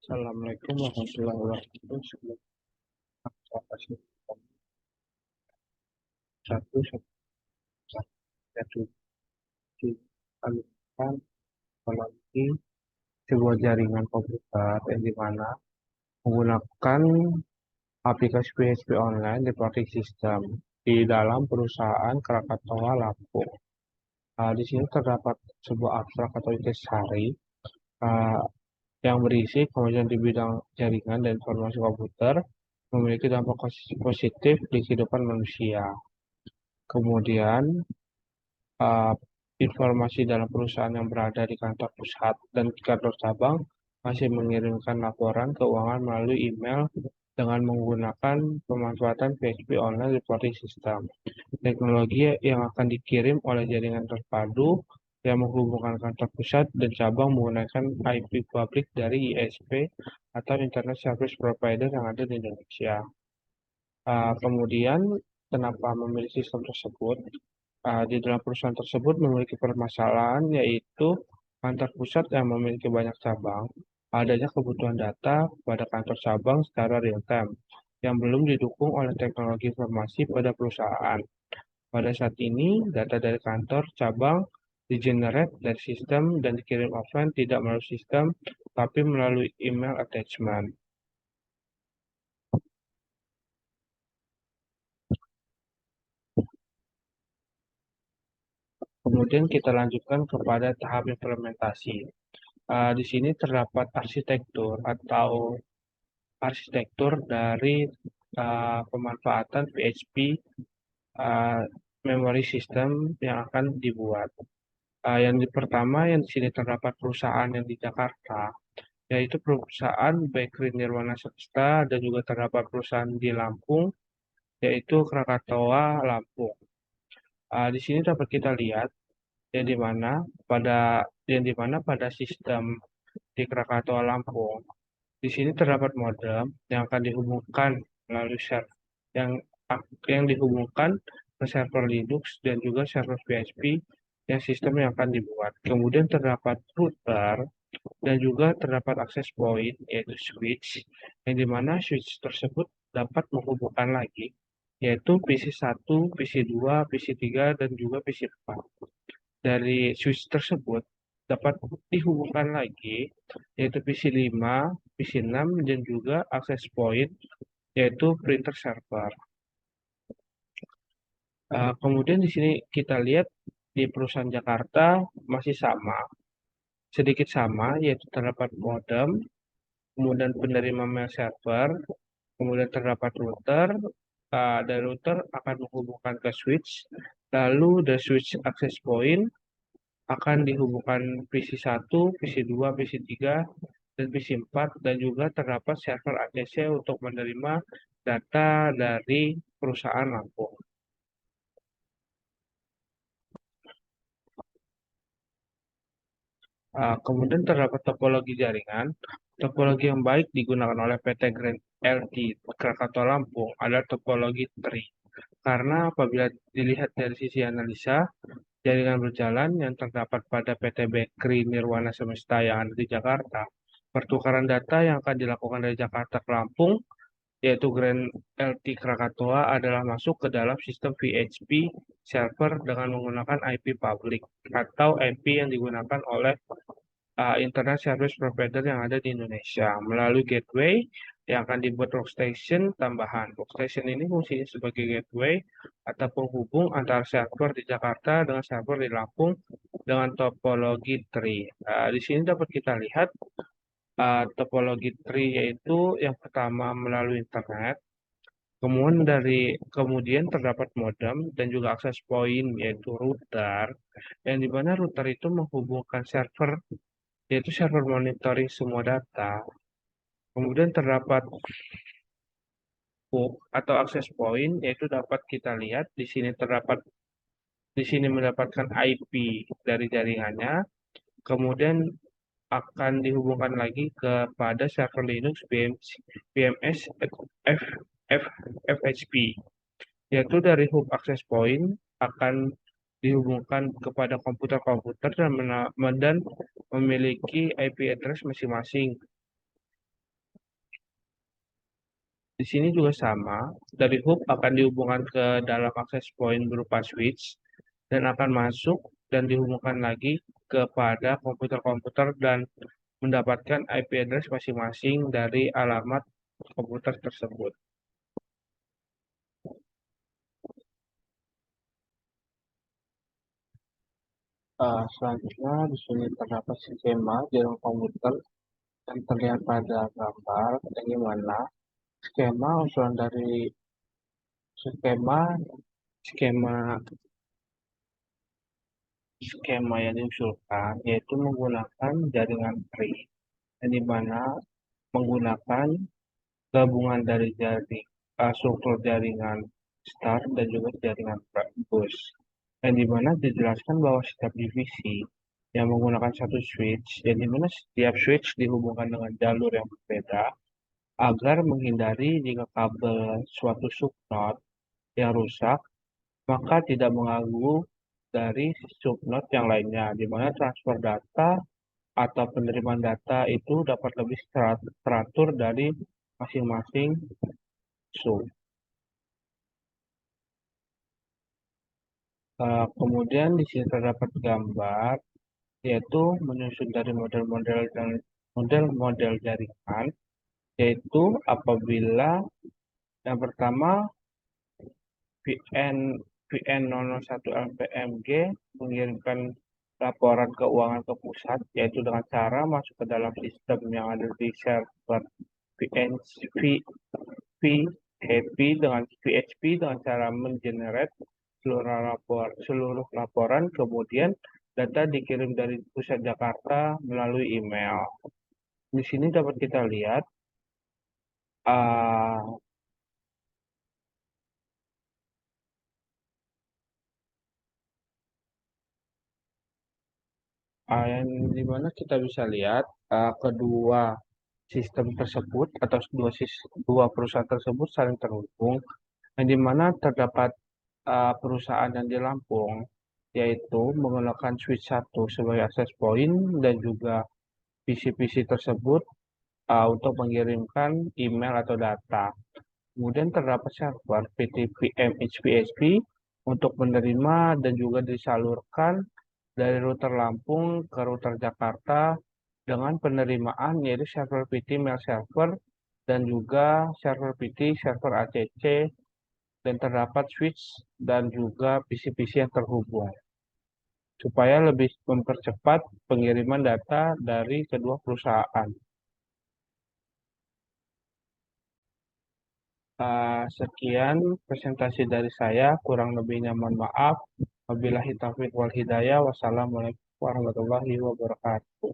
Assalamualaikum warahmatullahi wabarakatuh. Sebelum kasih satu satu dialihkan melalui sebuah jaringan komputer yang dimana menggunakan aplikasi PHP online di operating system di dalam perusahaan Krakatau Lampung. Di sini terdapat sebuah abstrak atau intisari uh, yang berisi kemajuan di bidang jaringan dan informasi komputer memiliki dampak positif di kehidupan manusia. Kemudian, uh, informasi dalam perusahaan yang berada di kantor pusat dan kantor cabang masih mengirimkan laporan keuangan melalui email dengan menggunakan pemanfaatan PHP Online Reporting System. Teknologi yang akan dikirim oleh jaringan terpadu yang menghubungkan kantor pusat dan cabang menggunakan IP publik dari ISP atau Internet Service Provider yang ada di Indonesia. Kemudian, kenapa memilih sistem tersebut? Di dalam perusahaan tersebut memiliki permasalahan yaitu kantor pusat yang memiliki banyak cabang, adanya kebutuhan data pada kantor cabang secara real time yang belum didukung oleh teknologi informasi pada perusahaan. Pada saat ini, data dari kantor cabang di-generate dari sistem dan dikirim offline tidak melalui sistem, tapi melalui email attachment. Kemudian kita lanjutkan kepada tahap implementasi. Di sini terdapat arsitektur dari pemanfaatan PHP uh, memory system yang akan dibuat. Pertama yang di sini terdapat perusahaan yang di Jakarta, yaitu perusahaan Bakery Nirwana Semesta dan juga terdapat perusahaan di Lampung, yaitu Krakatoa Lampung. Di sini dapat kita lihat yang di mana pada sistem di Krakatoa Lampung. Di sini terdapat modem yang akan dihubungkan melalui server yang yang dihubungkan ke server Linux dan juga server PHP yang sistem yang akan dibuat. Kemudian terdapat router dan juga terdapat access point yaitu switch yang dimana switch tersebut dapat menghubungkan lagi yaitu PC1, PC2, PC3, dan juga PC4. Dari switch tersebut dapat dihubungkan lagi yaitu PC5, PC6, dan juga access point yaitu printer server. Kemudian di sini kita lihat di perusahaan Jakarta masih sama, sedikit sama yaitu terdapat modem, kemudian penerima mail server, kemudian terdapat router, dan router akan menghubungkan ke switch, lalu the switch access point akan dihubungkan PC1, PC2, PC3, dan PC4, dan juga terdapat server ACC untuk menerima data dari perusahaan Lampung. Kemudian terdapat topologi jaringan. Topologi yang baik digunakan oleh PT Grand LT Krakatau Lampung adalah topologi tree. Karena apabila dilihat dari sisi analisa, jaringan berjalan yang terdapat pada PT Bakery Nirwana Semesta yang ada di Jakarta, pertukaran data yang akan dilakukan dari Jakarta ke Lampung, yaitu Grand LT Krakatoa adalah masuk ke dalam sistem PHP server dengan menggunakan IP public atau IP yang digunakan oleh internet service provider yang ada di Indonesia melalui gateway yang akan dibuat workstation tambahan. Workstation ini fungsinya sebagai gateway atau penghubung antara server di Jakarta dengan server di Lampung dengan topologi tree. Di sini dapat kita lihat topologi tree yaitu yang pertama melalui internet, kemudian terdapat modem dan juga akses point yaitu router, yang dimana router itu menghubungkan server yaitu server monitoring semua data. Kemudian terdapat hub atau access point yaitu dapat kita lihat di sini mendapatkan IP dari jaringannya, kemudian akan dihubungkan lagi kepada server Linux BMS FHP, yaitu dari hub access point akan dihubungkan kepada komputer-komputer dan memiliki IP address masing-masing. Di sini juga sama, dari hub akan dihubungkan ke dalam access point berupa switch dan akan masuk dan dihubungkan lagi kepada komputer-komputer dan mendapatkan IP address masing-masing dari alamat komputer tersebut. Selanjutnya di sini terdapat skema jaringan komputer yang terlihat pada gambar, yang dimana skema usulan dari skema skema skema yang diusulkan yaitu menggunakan jaringan tree, yang dimana menggunakan gabungan dari struktur jaringan start dan juga jaringan bus, yang dimana dijelaskan bahwa setiap divisi yang menggunakan satu switch, yang dimana setiap switch dihubungkan dengan jalur yang berbeda agar menghindari jika kabel suatu subnode yang rusak maka tidak mengganggu dari subnode yang lainnya, di mana transfer data atau penerimaan data itu dapat lebih teratur dari masing-masing sub. Kemudian di sini terdapat gambar, yaitu menyusun dari model-model jaringan, yaitu apabila yang pertama VN VN001 LPMG mengirimkan laporan keuangan ke pusat, yaitu dengan cara masuk ke dalam sistem yang ada di server VHP dengan PHP dengan cara mengenerate seluruh laporan, kemudian data dikirim dari pusat Jakarta melalui email. Di sini dapat kita lihat uh, yang dimana kita bisa lihat kedua sistem tersebut atau dua perusahaan tersebut saling terhubung, yang dimana terdapat perusahaan yang di Lampung yaitu menggunakan switch 1 sebagai access point dan juga PC-PC tersebut untuk mengirimkan email atau data. Kemudian terdapat server PTPM HPSP untuk menerima dan juga disalurkan dari router Lampung ke router Jakarta dengan penerimaan yaitu server PT mail server dan juga server PT server ACC, dan terdapat switch dan juga PC-PC yang terhubung supaya lebih mempercepat pengiriman data dari kedua perusahaan. Sekian presentasi dari saya, kurang lebihnya mohon maaf. Wabillahi taufiq wal hidayah. Wassalamualaikum warahmatullahi wabarakatuh.